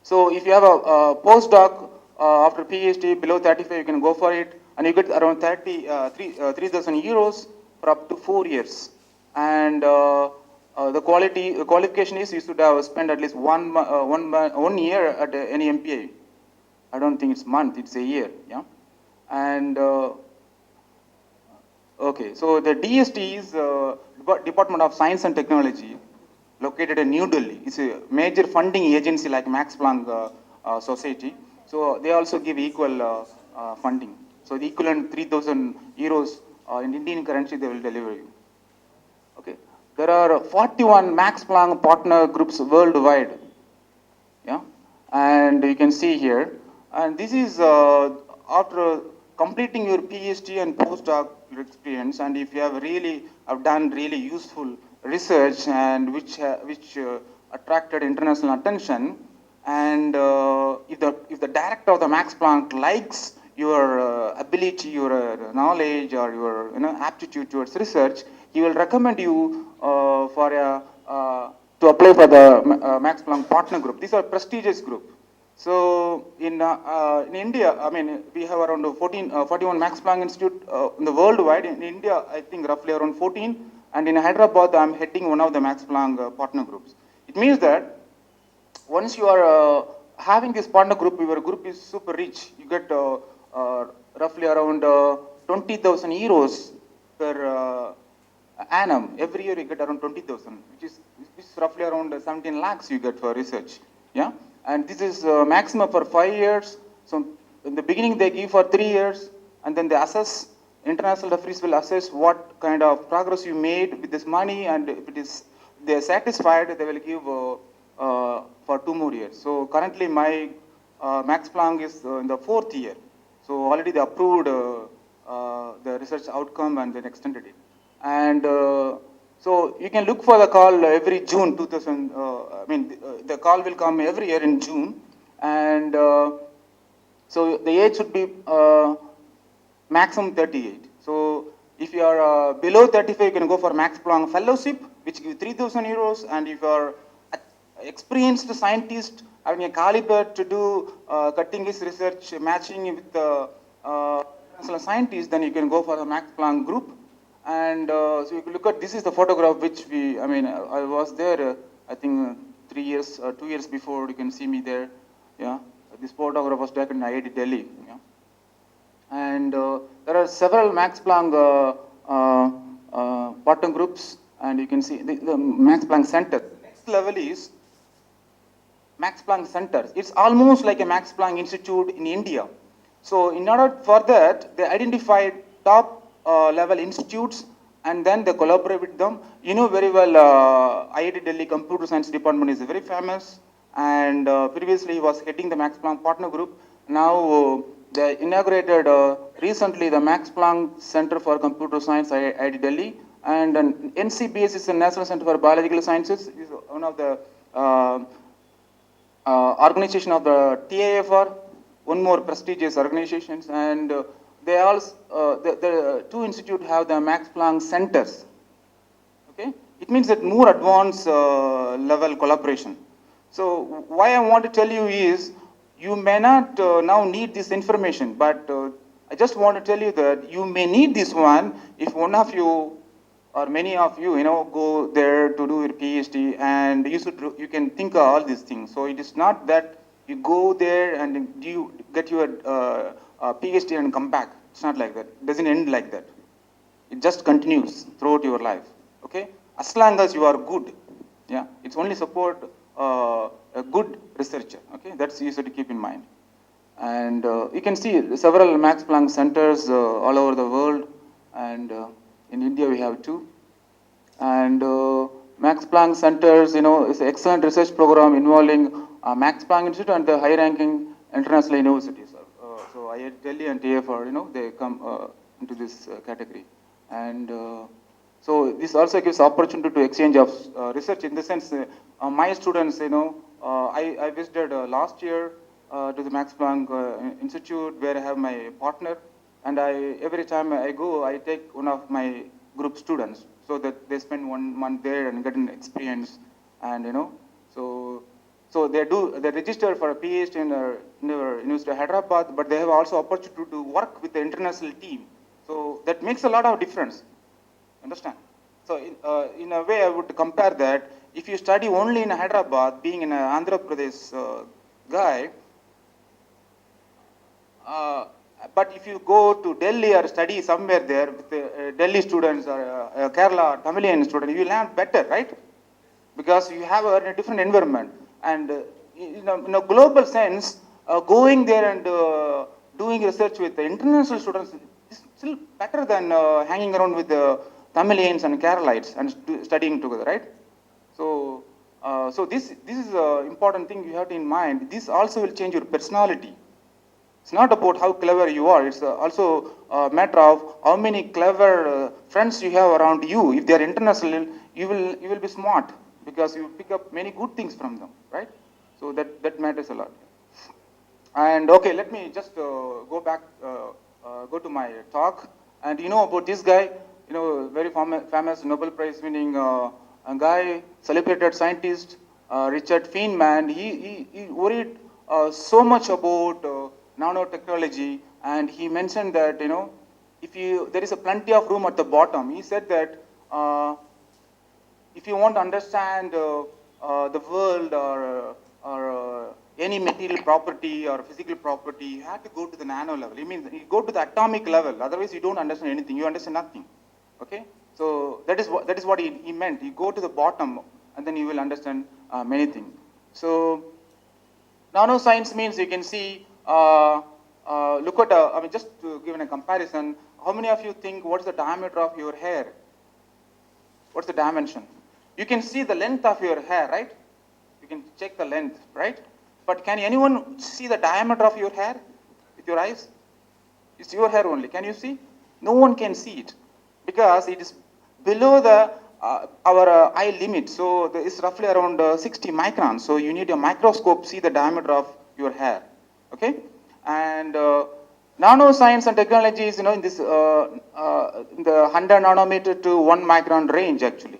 So if you have a postdoc after PhD below 35, you can go for it, and you get around 3,000 euros for up to 4 years. And the qualification is you should have spent at least 1 year at any MPI. I don't think it's month, it's a year, yeah. And okay, so the DST is Department of Science and Technology, located in New Delhi. It's a major funding agency like Max Planck Society. So they also give equal funding. So the equivalent 3,000 euros in Indian currency they will deliver you. Okay, there are 41 Max Planck partner groups worldwide. Yeah, and you can see here, and this is after completing your PhD and postdoc experience, and if you have really have done really useful research and which attracted international attention, and if the director of the Max Planck likes your ability, your knowledge, or your aptitude towards research, he will recommend you for a to apply for the Max Planck Partner Group. These are prestigious group. So in India, I mean, we have around 41 Max Planck Institute in the worldwide. In India, I think roughly around 14, and in Hyderabad, I'm heading one of the Max Planck partner groups. It means that once you are having this partner group, your group is super rich. You get roughly around 20,000 euros per annum. Every year you get around 20,000, which is roughly around 17 lakhs you get for research. Yeah, and this is maximum for 5 years. So in the beginning they give for 3 years, and then they assess. International referees will assess what kind of progress you made with this money, and if it is they are satisfied, they will give for 2 more years. So currently my Max Planck is in the 4th year. So already they approved the research outcome and then extended it. And so you can look for the call every June 2000. The call will come every year in June, and so the age should be maximum 38. So if you are below 35, you can go for Max Planck Fellowship, which gives 3,000 euros. And if you are experienced scientist having a caliber to do cutting edge research, matching with the international scientists, then you can go for the Max Planck group. And so you can look at, this is the photograph which I was there, I think 3 years, 2 years before, you can see me there. Yeah, this photograph was taken in IIT Delhi. Yeah. And there are several Max Planck partner groups, and you can see the Max Planck Center. Next level is Max Planck Centers. It's almost like a Max Planck Institute in India. So in order for that, they identified top level institutes, and then they collaborate with them. You know very well, IIT Delhi Computer Science Department is very famous, and previously he was heading the Max Planck Partner Group. Now they inaugurated recently the Max Planck Center for Computer Science, IIT Delhi, and NCBS is the National Center for Biological Sciences, is one of the organization of the TIFR, one more prestigious organizations, and they also the two institutes have the Max Planck centers. Okay, it means that more advanced level collaboration. So why I want to tell you is, you may not now need this information, but I just want to tell you that you may need this one if one of you or many of you, go there to do your PhD, and you can think of all these things. So it is not that you go there and you get your PhD and come back. It's not like that. It doesn't end like that. It just continues throughout your life. Okay, as long as you are good. Yeah, it's only support a good researcher. Okay, that's easy to keep in mind. And you can see several Max Planck centers all over the world, and in India we have 2. And Max Planck centers, is an excellent research program involving Max Planck Institute and the high-ranking international universities. So IIT Delhi and TFR, they come into this category. And so this also gives opportunity to exchange of research, in the sense my students, I visited last year to the Max Planck Institute, where I have my partner, and every time I go, I take one of my group students, so that they spend 1 month there and get an experience. And so So they register for a PhD in the University of Hyderabad, but they have also opportunity to work with the international team. So that makes a lot of difference. Understand? So in a way, I would compare that if you study only in Hyderabad, being in Andhra Pradesh guy, uh, but if you go to Delhi or study somewhere there with Delhi students or Kerala or Tamilian students, you will learn better, right? Because you have a different environment. And in a global sense, going there and doing research with the international students is still better than hanging around with the Tamilians and Keralites and studying together, right? So, so this is an important thing you have to in mind. This also will change your personality. It's not about how clever you are. It's also a matter of how many clever friends you have around you. If they are international, you will be smart because you pick up many good things from them, right? So that matters a lot. And okay, let me just go to my talk. And you know about this guy, very famous Nobel Prize winning a guy, celebrated scientist, Richard Feynman. He worried so much about nanotechnology, and he mentioned that if there is a plenty of room at the bottom. He said that if you want to understand the world or any material property or physical property, you have to go to the nano level. It means you go to the atomic level. Otherwise, you don't understand anything. You understand nothing. Okay? So that is what he meant. You go to the bottom, and then you will understand many things. So nanoscience means you can see. Look at. I mean, just to give a comparison. How many of you think what's the diameter of your hair? What's the dimension? You can see the length of your hair, right? You can check the length, right? But can anyone see the diameter of your hair with your eyes? It's your hair only. Can you see? No one can see it because it is below the our eye limit. So it's roughly around 60 microns. So you need a microscope to see the diameter of your hair. Okay? And nanoscience and technologies, in this in the 100 nanometer to 1 micron range actually.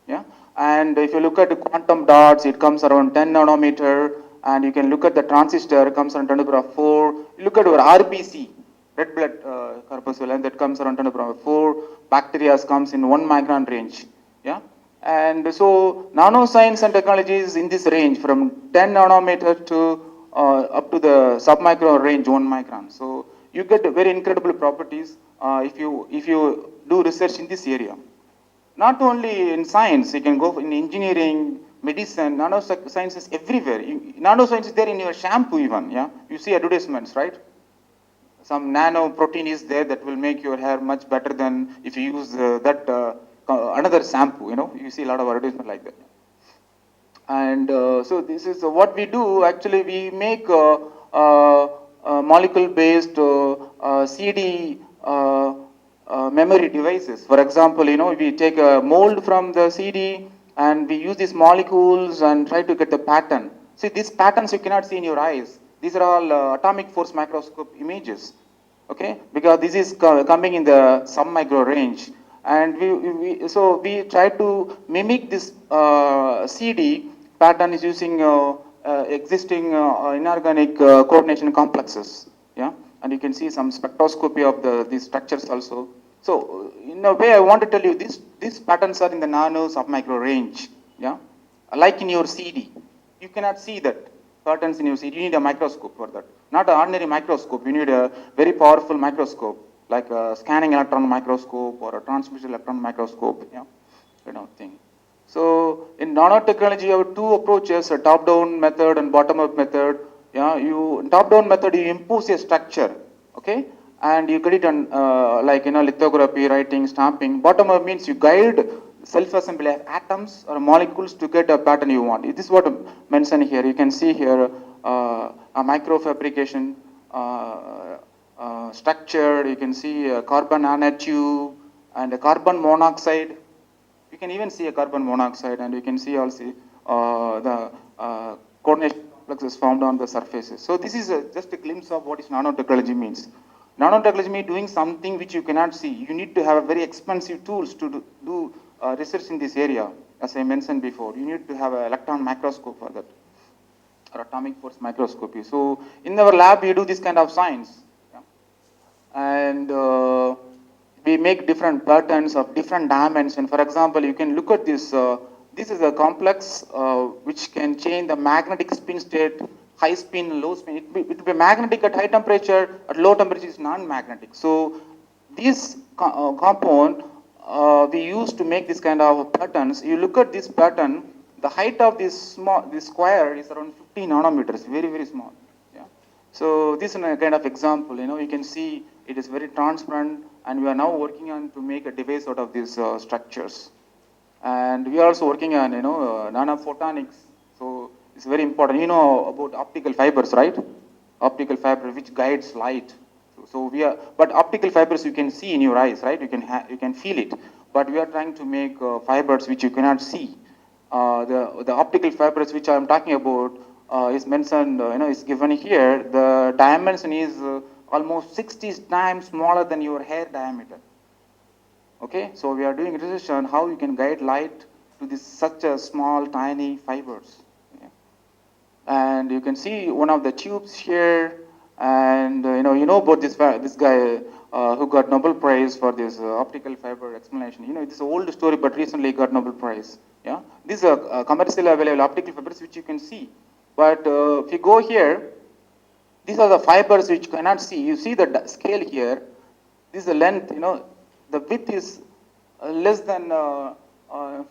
Yeah. And if you look at the quantum dots, it comes around 10 nanometer. And you can look at the transistor, it comes around 10 to the power 4. You look at our RBC, red blood corpuscle, and that comes around 10 to the power 4. Bacteria comes in 1 micron range. Yeah. And so nanoscience and technologies in this range from 10 nanometer to up to the submicron range 1 micron. So you get very incredible properties if you do research in this area. Not only in science, you can go in engineering, medicine, nanoscience is everywhere. Nanoscience is there in your shampoo even, yeah? You see advertisements, right? Some nano protein is there that will make your hair much better than if you use another shampoo, you see a lot of advertisement like that. And so this is what we do. Actually, we make molecule-based CD memory devices. For example, we take a mold from the CD and we use these molecules and try to get the pattern. See, these patterns you cannot see in your eyes. These are all atomic force microscope images, okay? Because this is coming in the sub-micro range. And so we try to mimic this CD pattern is using existing inorganic coordination complexes, yeah? And you can see some spectroscopy of these structures also. So in a way, I want to tell you these patterns are in the nano submicro range, yeah? Like in your CD, you cannot see that patterns in your CD. You need a microscope for that. Not an ordinary microscope. You need a very powerful microscope, like a scanning electron microscope or a transmission electron microscope, yeah, kind of thing. So in nanotechnology, you have two approaches: a top-down method and bottom-up method. Yeah, top-down method you impose a structure, okay, and you get it on like lithography, writing, stamping. Bottom-up means you guide self-assembly of atoms or molecules to get a pattern you want. This is what I mentioned here. You can see here a microfabrication structure. You can see a carbon nanotube and a carbon monoxide. You can even see a carbon monoxide, and you can see also the coordination complexes formed on the surfaces. So this is just a glimpse of what is nanotechnology means. Nanotechnology means doing something which you cannot see. You need to have very expensive tools to do research in this area. As I mentioned before, you need to have an electron microscope for that. or atomic force microscopy. So in our lab, we do this kind of science. Yeah. And we make different patterns of different dimensions. For example, you can look at this. This is a complex which can change the magnetic spin state, high spin, low spin. It will be magnetic at high temperature, at low temperature is non-magnetic. So this compound we use to make this kind of patterns. You look at this pattern, the height of this square is around 50 nanometers, very, very small. Yeah. So this is a kind of example, you can see it is very transparent, and we are now working on to make a device out of these structures. And we are also working on, nanophotonics. So it's very important. You know about optical fibers, right? Optical fiber which guides light. So we are, but optical fibers you can see in your eyes, right? You can feel it. But we are trying to make fibers which you cannot see. The optical fibers which I am talking about is mentioned, is given here. The dimension is almost 60 times smaller than your hair diameter. Okay, so we are doing research on how you can guide light to this such a small, tiny fibers. Okay. And you can see one of the tubes here, and you know about this guy who got Nobel Prize for this optical fiber explanation. It's an old story, but recently got Nobel Prize. Yeah, these are commercially available optical fibers which you can see. But if you go here, these are the fibers which you cannot see. You see the scale here. This is the length, the width is less than 5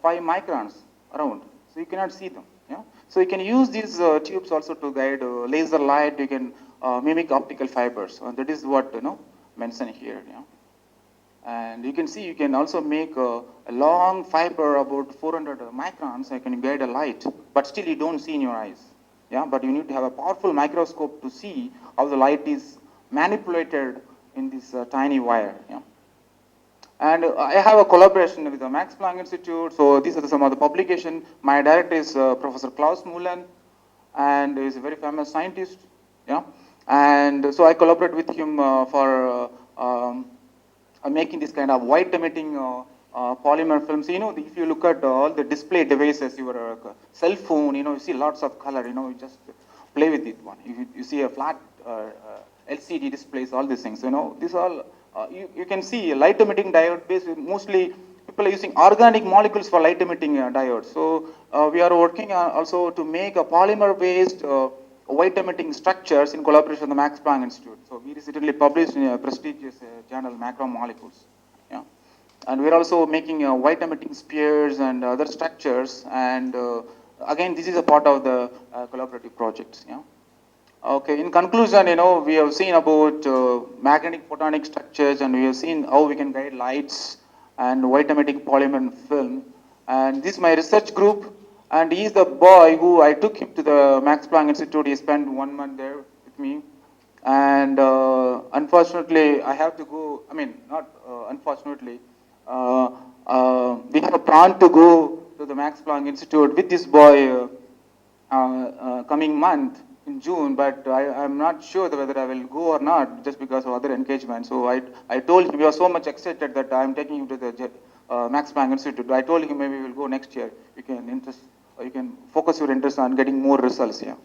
microns around. So you cannot see them. Yeah? So you can use these tubes also to guide laser light. You can mimic optical fibers. That is what, mentioned here. Yeah? And you can see you can also make a long fiber about 400 microns. So you can guide a light, but still you don't see in your eyes. Yeah, but you need to have a powerful microscope to see how the light is manipulated in this tiny wire. Yeah. And I have a collaboration with the Max Planck Institute. So these are some of the publication. My director is Professor Klaus Mullen, and he is a very famous scientist. Yeah. And so I collaborate with him for making this kind of white emitting polymer films. If you look at all the display devices, your cell phone, you see lots of color, you just play with it one. You see a flat LCD displays, all these things, these all, you can see light emitting diode based, mostly people are using organic molecules for light emitting diodes. So we are working also to make a polymer based white emitting structures in collaboration with the Max Planck Institute. So we recently published in a prestigious journal, Macromolecules. Yeah. And we're also making white emitting spheres and other structures. And again, this is a part of the collaborative projects. Yeah. Okay, in conclusion, we have seen about magnetic photonic structures, and we have seen how we can guide lights and white emitting polymer film. And this is my research group, and he is the boy who I took him to the Max Planck Institute. He spent 1 month there with me. And unfortunately, I have to go, not unfortunately, we have a plan to go to the Max Planck Institute with this boy coming month in June, but I'm not sure whether I will go or not just because of other engagement. So I told him, we are so much excited that I'm taking him to the Max Planck Institute. I told him maybe we'll go next year. You can focus your interest on getting more results here.